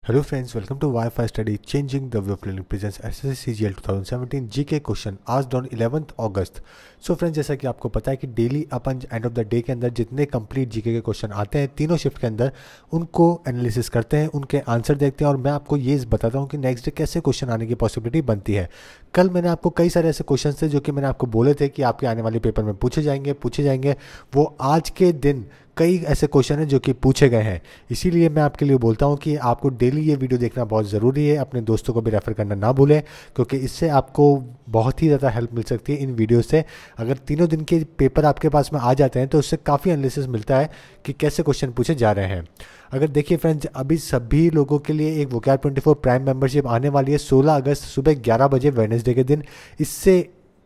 Hello friends, welcome to WiFi study changing the way of learning presents SSC CGL 2017 GK question आज on 11 अगस्त। So friends, जैसा कि आपको पता है कि डेली अपन एंड ऑफ द डे के अंदर जितने कंप्लीट जीके के क्वेश्चन आते हैं तीनों शिफ्ट के अंदर उनको एनालिसिस करते हैं, उनके आंसर देखते हैं और मैं आपको ये बताता हूँ कि नेक्स्ट डे कैसे क्वेश्चन आने की पॉसिबिलिटी बनती है। कल मैंने आपको कई सारे ऐसे क्वेश्चन थे जो कि मैंने आपको बोले थे कि आपके आने वाले पेपर में पूछे जाएंगे। वो आज के दिन कई ऐसे क्वेश्चन हैं जो कि पूछे गए हैं। इसीलिए मैं आपके लिए बोलता हूं कि आपको डेली ये वीडियो देखना बहुत ज़रूरी है। अपने दोस्तों को भी रेफ़र करना ना भूलें, क्योंकि इससे आपको बहुत ही ज़्यादा हेल्प मिल सकती है इन वीडियो से। अगर तीनों दिन के पेपर आपके पास में आ जाते हैं तो उससे काफ़ी एनालिसिस मिलता है कि कैसे क्वेश्चन पूछे जा रहे हैं। अगर देखिए फ्रेंड्स, अभी सभी लोगों के लिए एक वोकैब 24 प्राइम मेंबरशिप आने वाली है 16 अगस्त सुबह 11 बजे वेडनेसडे के दिन। इससे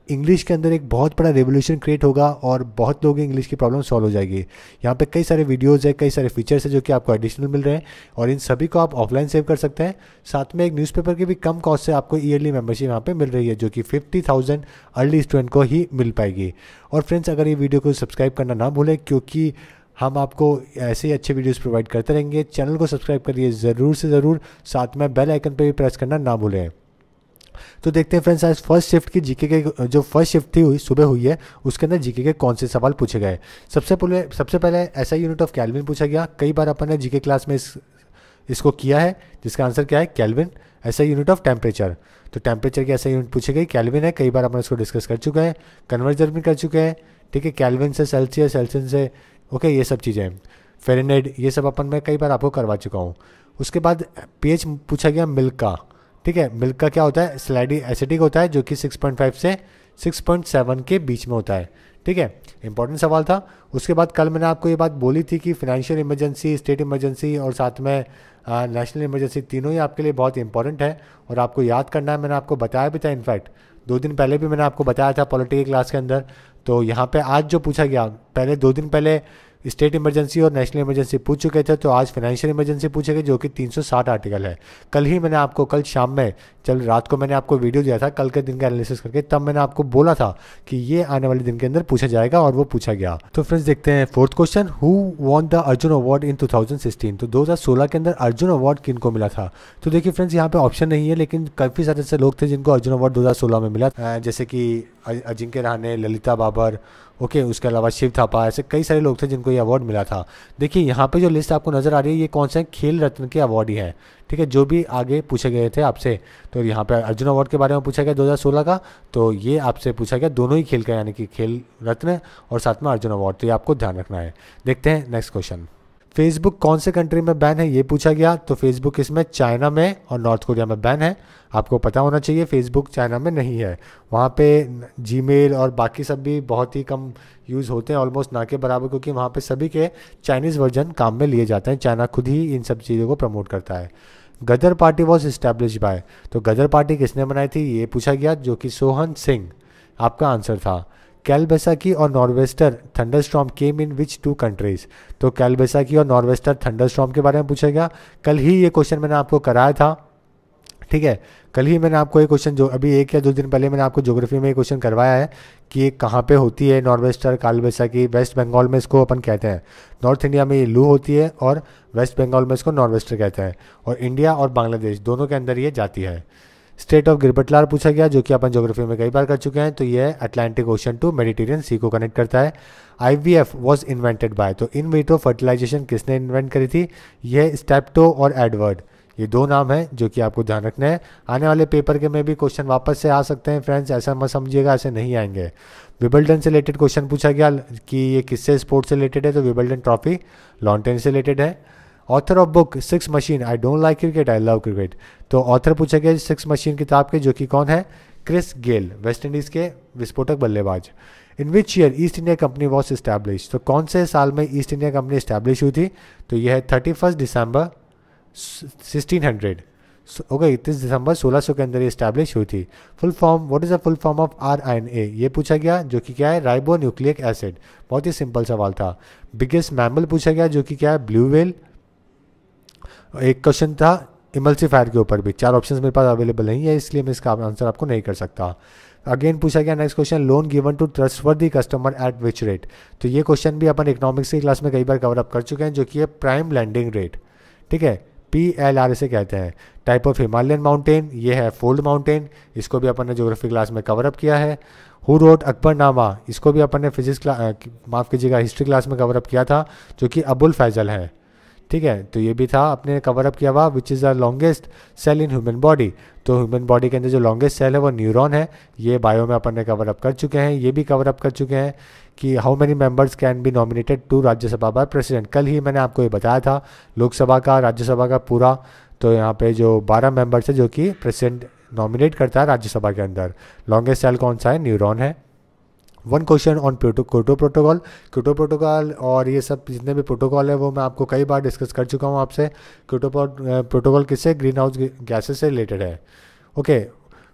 इंग्लिश के अंदर एक बहुत बड़ा रेवोल्यूशन क्रिएट होगा और बहुत लोगों की इंग्लिश की प्रॉब्लम सॉल्व हो जाएगी। यहाँ पे कई सारे वीडियोज़ है, कई सारे फीचर्स है जो कि आपको एडिशनल मिल रहे हैं और इन सभी को आप ऑफलाइन सेव कर सकते हैं। साथ में एक न्यूज़पेपर की भी कम कॉस्ट से आपको ईयरली मेंबरशिप यहाँ पे मिल रही है जो कि 50,000 अर्ली स्टूडेंट को ही मिल पाएगी। और फ्रेंड्स, अगर ये वीडियो को सब्सक्राइब करना ना भूलें, क्योंकि हम आपको ऐसे ही अच्छे वीडियोस प्रोवाइड करते रहेंगे। चैनल को सब्सक्राइब करिए ज़रूर से ज़रूर, साथ में बेल आइकन पर भी प्रेस करना ना भूलें। तो देखते हैं फ्रेंड्स, आज फर्स्ट शिफ्ट की जीके के जो फर्स्ट शिफ्ट थी सुबह हुई है उसके अंदर जीके के कौन से सवाल पूछे गए। सबसे पहले ऐसा यूनिट ऑफ केल्विन पूछा गया। कई बार अपन ने जीके क्लास में इसको किया है, जिसका आंसर क्या है केल्विन। ऐसा यूनिट ऑफ टेम्परेचर, तो टेम्परेचर की ऐसा यूनिट पूछी गई केल्विन है। कई बार अपन इसको डिस्कस कर चुके हैं, कन्वर्जन भी कर चुके हैं। ठीक है, केल्विन से सेल्सियस, सेल्सियस से ओके, ये सब चीज़ें फ़ारेनहाइट, ये सब अपन मैं कई बार आपको करवा चुका हूँ। उसके बाद पीएच पूछा गया मिल्क का। ठीक है, मिल्क का क्या होता है, स्लाइडी एसिडिक होता है जो कि 6.5 से 6.7 के बीच में होता है। ठीक है, इंपॉर्टेंट सवाल था। उसके बाद कल मैंने आपको ये बात बोली थी कि फाइनेंशियल इमरजेंसी, स्टेट इमरजेंसी और साथ में नेशनल इमरजेंसी तीनों ही आपके लिए बहुत इंपॉर्टेंट है और आपको याद करना है। मैंने आपको बताया भी था, इनफैक्ट 2 दिन पहले भी मैंने आपको बताया था पॉलिटी क्लास के अंदर। तो यहाँ पे आज जो पूछा गया, पहले 2 दिन पहले स्टेट इमरजेंसी और नेशनल इमरजेंसी पूछ चुके थे, तो आज फाइनेंशियल इमरजेंसी पूछेगी जो कि 360 आर्टिकल है। कल ही मैंने आपको, कल शाम में, चल रात को मैंने आपको वीडियो दिया था कल के दिन का एनालिसिस करके, तब मैंने आपको बोला था कि ये आने वाले दिन के अंदर पूछा जाएगा और वो पूछा गया। तो फ्रेंड्स देखते हैं fourth question, who won the Arjun award in 2016। तो 2016 के अंदर अर्जुन अवार्ड किन को मिला था। तो देखिए फ्रेंड्स, यहाँ पे ऑप्शन नहीं है, लेकिन काफ़ी सारे ऐसे लोग थे जिनको अर्जुन अवार्ड 2016 में मिला, जैसे कि अजिंक्य रहाणे, ललिता बाबर, ओके, उसके अलावा शिव थापा, ऐसे कई सारे लोग थे जिनको ये अवार्ड मिला था। देखिए यहाँ पे जो लिस्ट आपको नज़र आ रही है ये कौन से खेल रत्न के अवार्ड ही हैं। ठीक है, जो भी आगे पूछे गए थे आपसे, तो यहाँ पे अर्जुन अवार्ड के बारे में पूछा गया 2016 का, तो ये आपसे पूछा गया दोनों ही खेल का, यानी कि खेल रत्न और साथ में अर्जुन अवार्ड, तो ये आपको ध्यान रखना है। देखते हैं नेक्स्ट क्वेश्चन, फेसबुक कौन से कंट्री में बैन है ये पूछा गया। तो फेसबुक इसमें चाइना में और नॉर्थ कोरिया में बैन है। आपको पता होना चाहिए फेसबुक चाइना में नहीं है, वहाँ पे जीमेल और बाकी सब भी बहुत ही कम यूज़ होते हैं, ऑलमोस्ट ना के बराबर, क्योंकि वहाँ पे सभी के चाइनीज़ वर्जन काम में लिए जाते हैं। चाइना खुद ही इन सब चीज़ों को प्रमोट करता है। गदर पार्टी वॉज इस्टेब्लिश बाय, तो गदर पार्टी किसने बनाई थी ये पूछा गया, जो कि सोहन सिंह आपका आंसर था। कैलबेसाकी और नॉर्वेस्टर थंडरस्टॉर्म केम इन विच 2 कंट्रीज। तो कैलबेसाकी और नॉर्वेस्टर थंडरस्टॉर्म के बारे में पूछा गया। कल ही ये क्वेश्चन मैंने आपको कराया था। ठीक है, कल ही मैंने आपको ये क्वेश्चन, जो अभी 1 या 2 दिन पहले मैंने आपको ज्योग्राफी में ये क्वेश्चन करवाया है कि ये कहाँ पे होती है नॉर्वेस्टर कालबेसाकी। वेस्ट बंगाल में इसको अपन कहते हैं, नॉर्थ इंडिया में ये लू होती है और वेस्ट बंगाल में इसको नॉर्वेस्टर कहते हैं, और इंडिया और बांग्लादेश दोनों के अंदर ये जाती है। स्टेट ऑफ गिब्राल्टर पूछा गया, जो कि अपन ज्योग्राफी में कई बार कर चुके हैं, तो ये अटलांटिक ओशन टू मेडिटेरियन सी को कनेक्ट करता है। IVF वॉज इन्वेंटेड बाय, तो इन विट्रो फर्टिलाइजेशन किसने इन्वेंट करी थी, यह स्टेप्टो और एडवर्ड, ये 2 नाम हैं जो कि आपको ध्यान रखना है। आने वाले पेपर के में भी क्वेश्चन वापस से आ सकते हैं फ्रेंड्स, ऐसा मत समझिएगा ऐसे नहीं आएंगे। विबल्डन से रिलेटेड क्वेश्चन पूछा गया कि ये किससे स्पोर्ट्स से रिलेटेड है, तो विबल्डन ट्रॉफी लॉन टेनिस से रिलेटेड है। Author of book 6 machine, I don't like cricket I love cricket, तो ऑथर पूछा गया 6 मशीन किताब के, जो कि कौन है, क्रिस गेल, वेस्ट इंडीज़ के विस्फोटक बल्लेबाज। In which year East India Company was establish, तो कौन से साल में ईस्ट इंडिया कंपनी इस्टेब्लिश हुई थी, तो यह है 31 दिसंबर 1600, ओके, 31 दिसंबर 1600 के अंदर ये इस्टेब्लिश हुई थी। Full form, what is the full form of RNA, ये पूछा गया, जो कि क्या है, राइबो न्यूक्लिक एसिड। बहुत ही सिंपल सवाल था। बिगेस्ट मैमल पूछा गया, जो कि क्या है, ब्लू व्हेल। एक क्वेश्चन था इमल्सिफायर के ऊपर भी, 4 ऑप्शंस मेरे पास अवेलेबल नहीं है, इसलिए मैं इसका आंसर आपको नहीं कर सकता। अगेन पूछा गया next question, loan given to trustworthy customer at which rate, तो ये क्वेश्चन भी अपन इकोनॉमिक्स की क्लास में कई बार कवर अप कर चुके हैं, जो कि है प्राइम लैंडिंग रेट। ठीक है, PLR इसे कहते हैं। टाइप ऑफ हिमालयन माउंटेन, ये है फोल्ड माउंटेन, इसको भी अपन ने ज्योग्राफी क्लास में कवर अप किया है। हु रोट अकबरनामा, इसको भी अपन ने फिजिक्स माफ़ कीजिएगा हिस्ट्री क्लास में कवर अप किया था, जो कि अबुल फैजल है। ठीक है, तो ये भी था अपने कवर अप किया हुआ। Which is the longest cell in human body, तो ह्यूमन बॉडी के अंदर जो लॉन्गेस्ट सेल है वो न्यूरॉन है। ये बायो में अपन ने कवर अप कर चुके हैं। ये भी कवर अप कर चुके हैं कि how many members can be nominated to Rajya Sabha by president. कल ही मैंने आपको ये बताया था लोकसभा का राज्यसभा का पूरा। तो यहाँ पे जो 12 मेंबर्स है जो कि प्रेसिडेंट नॉमिनेट करता है राज्यसभा के अंदर। लॉन्गेस्ट सेल कौन सा है? न्यूरॉन है। One question on Kyoto protocol. Kyoto protocol और ये सब जितने भी प्रोटोकॉल है वो मैं आपको कई बार डिस्कस कर चुका हूँ आपसे। क्योटो प्रोटोकॉल किससे? ग्रीन हाउस गैसेस से रिलेटेड है। Okay,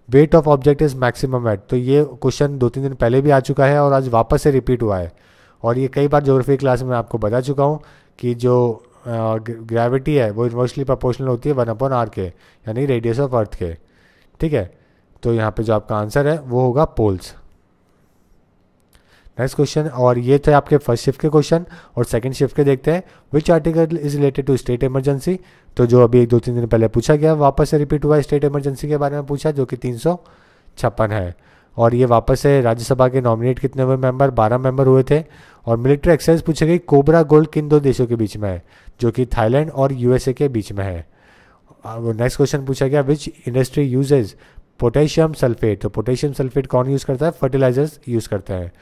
weight of object is maximum weight, तो ये क्वेश्चन 2-3 दिन पहले भी आ चुका है और आज वापस से रिपीट हुआ है। और ये कई बार ज्योग्राफी क्लास में आपको बता चुका हूँ कि जो ग्रेविटी है वो इन्वर्सली प्रोपोर्शनल होती है 1/r के, यानी रेडियस ऑफ अर्थ के। ठीक है, तो यहाँ पे जो आपका आंसर है वो होगा पोल्स। नेक्स्ट क्वेश्चन, और ये थे आपके फर्स्ट शिफ्ट के क्वेश्चन। और सेकंड शिफ्ट के देखते हैं। Which article is related to state emergency, तो जो अभी 2-3 दिन पहले पूछा गया वापस से रिपीट हुआ। स्टेट इमरजेंसी के बारे में पूछा, जो कि 356 है। और ये वापस से राज्यसभा के नॉमिनेट कितने हुए मेंबर? 12 मेंबर हुए थे। और मिलिट्री एक्सरसाइज पूछी गई कोबरा गोल्ड किन 2 देशों के बीच में है, जो कि थाईलैंड और USA के बीच में है। नेक्स्ट क्वेश्चन पूछा गया which industry uses potassium sulphate, तो पोटेशियम सल्फेट कौन यूज़ करता है? फर्टिलाइजर्स यूज़ करते हैं।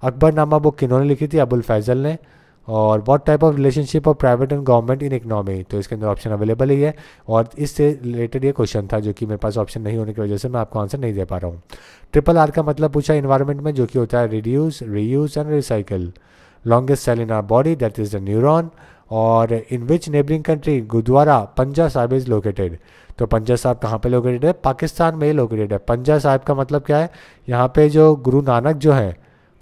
अकबरनामा बुक किन्होंने लिखी थी? अबुल फैजल ने। और what type of relationship of private and government in economy, तो इसके अंदर ऑप्शन अवेलेबल ही है। और इससे रिलेटेड ये क्वेश्चन था, जो कि मेरे पास ऑप्शन नहीं होने की वजह से मैं आपको आंसर नहीं दे पा रहा हूँ। RRR का मतलब पूछा इन्वायरमेंट में, जो कि होता है reduce, reuse and recycle. Longest cell in our body, that is the neuron. और in which neighbouring country Gurudwara Panja Sahib is located, तो पंजा साहिब कहाँ पे लोकेटेड है? पाकिस्तान में लोकेटेड है। पंजा साहिब का मतलब क्या है? यहाँ पे जो गुरु नानक जो है,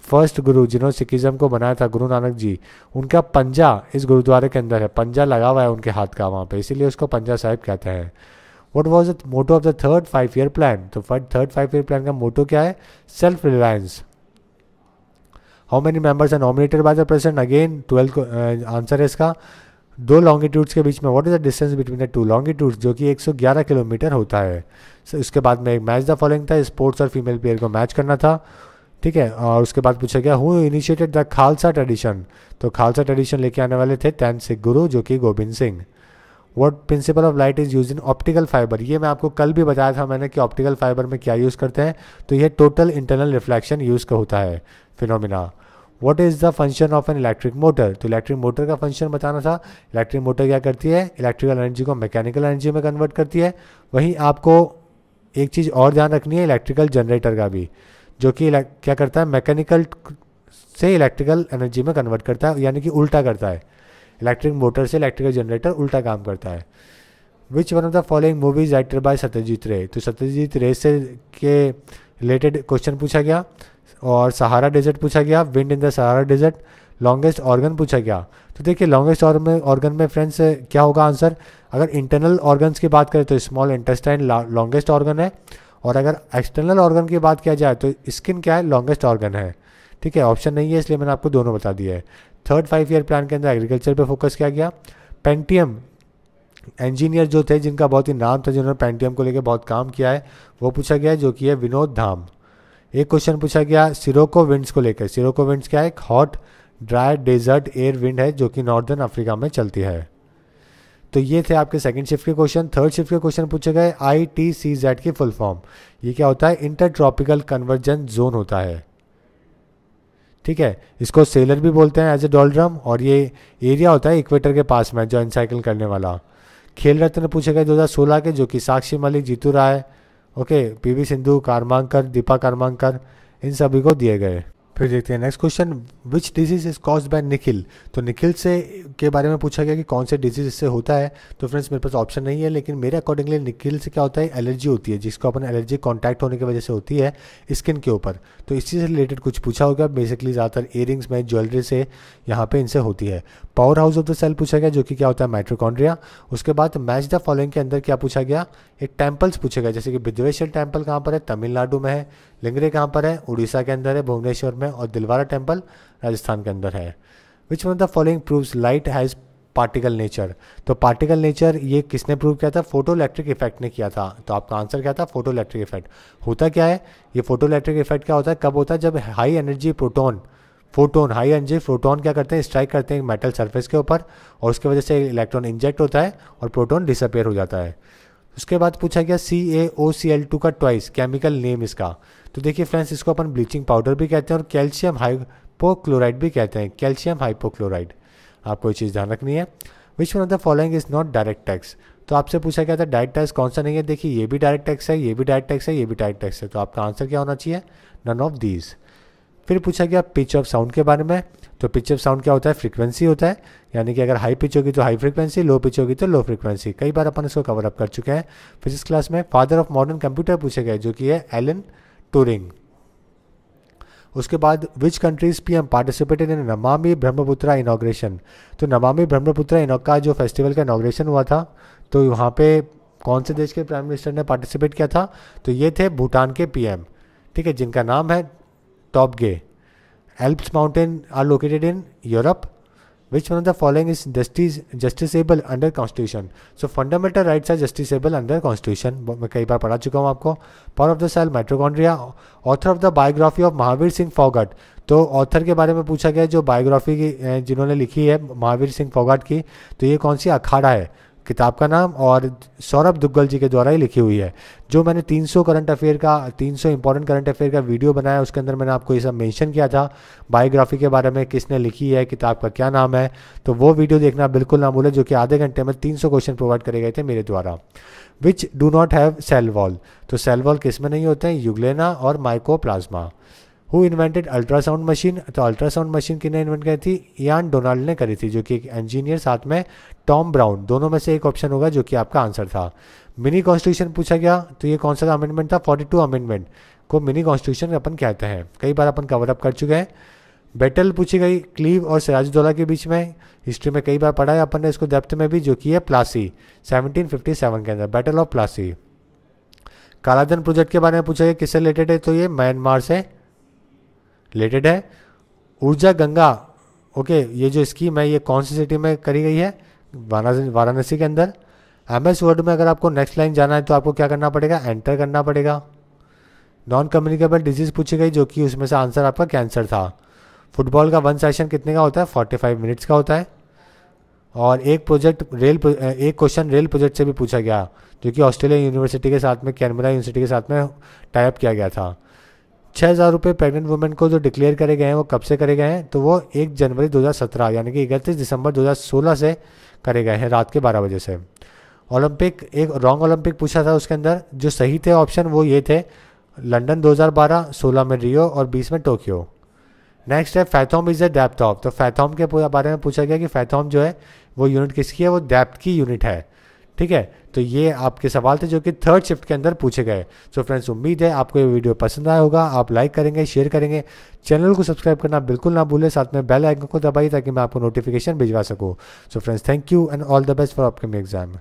फर्स्ट गुरु जिन्होंने सिखिज्म को बनाया था, गुरु नानक जी, उनका पंजा इस गुरुद्वारे के अंदर है। पंजा लगा हुआ है उनके हाथ का वहाँ पे, इसीलिए उसको पंजा साहिब कहते हैं। What was the motto of the third 5-year plan, तो थर्ड 5-year प्लान का मोटो क्या है? Self reliance. How many members are nominated by the president, again 12 answer है इसका। 2 लॉन्गिट्यूड्स के बीच में what is the distance between the 2 longitudes, जो कि 111 किलोमीटर होता है। उसके बाद में एक मैच द फॉलोइंग था, स्पोर्ट्स और फीमेल प्लेयर को मैच करना था। ठीक है, और उसके बाद पूछा गया who initiated the Khalsa tradition, तो खालसा ट्रेडिशन लेके आने वाले थे 10th सिख गुरु, जो कि Gobind Singh. What principle of light is use in optical fibre, ये मैं आपको कल भी बताया था मैंने कि ऑप्टिकल फाइबर में क्या यूज़ करते हैं, तो ये टोटल इंटरनल रिफ्लेक्शन यूज़ का होता है phenomena. What is the function of an electric motor, तो इलेक्ट्रिक मोटर का फंक्शन बताना था। इलेक्ट्रिक मोटर क्या करती है? इलेक्ट्रिकल एनर्जी को मैकेनिकल एनर्जी में कन्वर्ट करती है। वहीं आपको एक चीज़ और ध्यान रखनी है इलेक्ट्रिकल जनरेटर का भी, जो कि क्या करता है? मैकेनिकल से इलेक्ट्रिकल एनर्जी में कन्वर्ट करता है, यानी कि उल्टा करता है। इलेक्ट्रिक मोटर से इलेक्ट्रिकल जनरेटर उल्टा काम करता है। Which one of the following movies directed by Satyajit रे, तो सत्यजीत रे से के रिलेटेड क्वेश्चन पूछा गया। और सहारा डेजर्ट पूछा गया, wind in the Sahara desert. Longest organ पूछा गया, तो देखिए लॉन्गेस्ट ऑर्गन में फ्रेंड्स क्या होगा आंसर? अगर इंटरनल ऑर्गन्स की बात करें तो स्मॉल इंटेस्टाइन लॉन्गेस्ट ऑर्गन है। और अगर एक्सटर्नल ऑर्गन की बात किया जाए तो स्किन क्या है? लॉन्गेस्ट ऑर्गन है। ठीक है, ऑप्शन नहीं है इसलिए मैंने आपको दोनों बता दिया है। थर्ड 5-year प्लान के अंदर एग्रीकल्चर पे फोकस किया गया। पेंटियम इंजीनियर जो थे, जिनका बहुत ही नाम था, जिन्होंने पेंटियम को लेकर बहुत काम किया है, वो पूछा गया, जो कि है विनोद धाम। एक क्वेश्चन पूछा गया सिरोको विंड्स को लेकर। सिरोको विंड्स क्या है? एक hot dry desert air wind है, जो कि नॉर्दर्न अफ्रीका में चलती है। तो ये थे आपके सेकंड शिफ्ट के क्वेश्चन। थर्ड शिफ्ट के क्वेश्चन पूछे गए ITCZ की फुल फॉर्म। ये क्या होता है? इंटर ट्रॉपिकल कन्वर्जेंस जोन होता है। ठीक है, इसको सेलर भी बोलते हैं एज ए डोलड्रम। और ये एरिया होता है इक्वेटर के पास में, जो एनसाइकिल करने वाला। खेल रत्न पूछे गए 2016 के, जो कि साक्षी मलिक, जीतू राय, ओके, PV सिंधु, कारमांकर, दीपा कारमांकर, इन सभी को दिए गए। फिर देखते हैं next question, which disease is caused by Nikhil, तो निखिल से के बारे में पूछा गया कि कौन से डिजीज इससे होता है। तो फ्रेंड्स मेरे पास ऑप्शन नहीं है, लेकिन मेरे अकॉर्डिंगली निखिल से क्या होता है? एलर्जी होती है, जिसको अपन एलर्जी कॉन्टैक्ट होने की वजह से होती है स्किन के ऊपर। तो इसी से रिलेटेड कुछ पूछा होगा, बेसिकली ज़्यादातर इयरिंग्स में, ज्वेलरी से यहाँ पे इनसे होती है। Power house of the cell पूछा गया, जो कि क्या होता है? माइटोकॉन्ड्रिया। उसके बाद मैच द फॉलोइंग के अंदर क्या पूछा गया? एक टेम्पल्स पूछे गए, जैसे कि बिद्वेश्वर टेम्पल कहाँ पर है? तमिलनाडु में है। लिंगरे कहाँ पर है? उड़ीसा के अंदर है, भुवनेश्वर में। और दिलवारा टेम्पल राजस्थान के अंदर है। Which one of the following proves light has particle nature. तो पार्टिकल नेचर ये किसने प्रूव किया था? फोटो इलेक्ट्रिक इफेक्ट ने किया था। तो आपका आंसर क्या था? Photo electric effect. होता क्या है ये फोटो इलेक्ट्रिक इफेक्ट? क्या होता है, कब होता है? जब high energy photon high energy photon क्या करते हैं? स्ट्राइक करते हैं मेटल सरफेस के ऊपर, और उसकी वजह से इलेक्ट्रॉन इंजेक्ट होता है और प्रोटॉन डिसअपेयर हो जाता है। उसके बाद पूछा गया CaOCl2 का ट्वाइस केमिकल नेम इसका। तो देखिए फ्रेंड्स, इसको अपन ब्लीचिंग पाउडर भी कहते हैं और कैल्शियम हाइपोक्लोराइड भी कहते हैं, कैल्शियम हाइपोक्लोराइड। आपको ये चीज़ ध्यान रखनी है। Which one of the following is not direct tax? तो आपसे पूछा गया था डायरेक्ट टैक्स कौन सा नहीं है। देखिए ये भी डायरेक्ट टैक्स है, ये भी डायरेक्ट टैक्स है, ये भी डायरेक्ट टैक्स है। तो आपका आंसर क्या होना चाहिए? None of these. फिर पूछा गया पिच ऑफ साउंड के बारे में। तो पिच ऑफ साउंड क्या होता है? फ्रीक्वेंसी होता है, यानी कि अगर हाई पिच होगी तो हाई फ्रीक्वेंसी, लो पिच होगी तो लो फ्रीक्वेंसी। कई बार अपन इसको कवर अप कर चुके हैं फिजिक्स क्लास में। फादर ऑफ मॉडर्न कंप्यूटर पूछे गए, जो कि है एलन ट्यूरिंग। उसके बाद which countries PM participated in Namami Brahmaputra inauguration? तो नमामि ब्रह्मपुत्रा का जो फेस्टिवल का इनॉग्रेशन हुआ था, तो वहाँ पे कौन से देश के प्राइम मिनिस्टर ने पार्टिसिपेट किया था? तो ये थे भूटान के PM, ठीक है, जिनका नाम है Tobgay. Alps mountain are located in Europe. Which one of the following is justiciable under Constitution? So fundamental rights are justiciable under Constitution. मैं कई बार पढ़ा चुका हूँ आपको। Power of the cell, mitochondria. Author of the biography of Mahavir Singh Phogat. तो author के बारे में पूछा गया, जो बायोग्राफी की जिन्होंने लिखी है महावीर सिंह फोगाट की, तो ये कौन सी अखाड़ा है किताब का नाम, और सौरभ दुग्गल जी के द्वारा ही लिखी हुई है। जो मैंने 300 इंपॉर्टेंट करंट अफेयर का वीडियो बनाया, उसके अंदर मैंने आपको ये सब मेंशन किया था बायोग्राफी के बारे में, किसने लिखी है, किताब का क्या नाम है। तो वो वीडियो देखना बिल्कुल ना भूलें, जो कि आधे घंटे में 300 क्वेश्चन प्रोवाइड करे गए थे मेरे द्वारा। Which do not have cell wall? तो सेल वॉल किस में नहीं होते हैं? यूग्लेना और Mycoplasma. Who invented ultrasound machine? तो अल्ट्रासाउंड मशीन किसने इन्वेंट करी थी? इयान डोनाल्ड ने करी थी, जो कि एक इंजीनियर, साथ में टॉम ब्राउन। दोनों में से एक ऑप्शन होगा जो कि आपका आंसर था। मिनी कॉन्स्टिट्यूशन पूछा गया, तो ये कौन सा अमेंडमेंट था? 42 अमेंडमेंट को मिनी कॉन्स्टिट्यूशन अपन कहते हैं। कई बार अपन कवर अप कर चुके हैं। बैटल पूछी गई क्लीव और सिराजुद्दौला के बीच में, हिस्ट्री में कई बार पढ़ा है अपन ने इसको डेप्थ में भी, जो कि है प्लासी 1757 के अंदर, बैटल ऑफ प्लासी। कालाधन प्रोजेक्ट के बारे में पूछा गया, किससे रिलेटेड है? तो ये म्यांमार से रिलेटेड है। ऊर्जा गंगा, ओके, ये जो स्कीम है ये कौन सी सिटी में करी गई है? वाराणसी के अंदर। MS वर्ड में अगर आपको नेक्स्ट लाइन जाना है तो आपको क्या करना पड़ेगा? एंटर करना पड़ेगा। नॉन कम्युनिकेबल डिजीज पूछी गई, जो कि उसमें से आंसर आपका कैंसर था। फुटबॉल का 1 सेशन कितने का होता है? 45 मिनट्स का होता है। और एक क्वेश्चन रेल प्रोजेक्ट से भी पूछा गया, जो कि ऑस्ट्रेलिया यूनिवर्सिटी के साथ में, कैनबरा यूनिवर्सिटी के साथ में टाई अप किया गया था। 6,000 रुपये प्रेग्नेंट वुमेन को जो डिक्लेयर करे गए हैं, वो कब से करे गए हैं? तो वो 1 जनवरी 2017 यानी कि 31 दिसंबर 2016 से करे गए हैं, रात के 12 बजे से। ओलंपिक, एक रॉन्ग ओलंपिक पूछा था, उसके अंदर जो सही थे ऑप्शन वो ये थे, लंदन 2012, 16 में रियो और 20 में टोक्यो। नेक्स्ट है फैथोम इज द डेप्थ ऑफ। तो फैथोम के बारे में पूछा गया कि फैथोम जो है वो यूनिट किसकी है? वो डेप्थ की यूनिट है, ठीक है। तो ये आपके सवाल थे जो कि 3rd शिफ्ट के अंदर पूछे गए। सो फ्रेंड्स, उम्मीद है आपको ये वीडियो पसंद आया होगा। आप लाइक करेंगे, शेयर करेंगे, चैनल को सब्सक्राइब करना बिल्कुल ना भूलें, साथ में बेल आइकन को दबाइए ताकि मैं आपको नोटिफिकेशन भिजवा सकूँ। So friends, thank you and all the best for upcoming exam.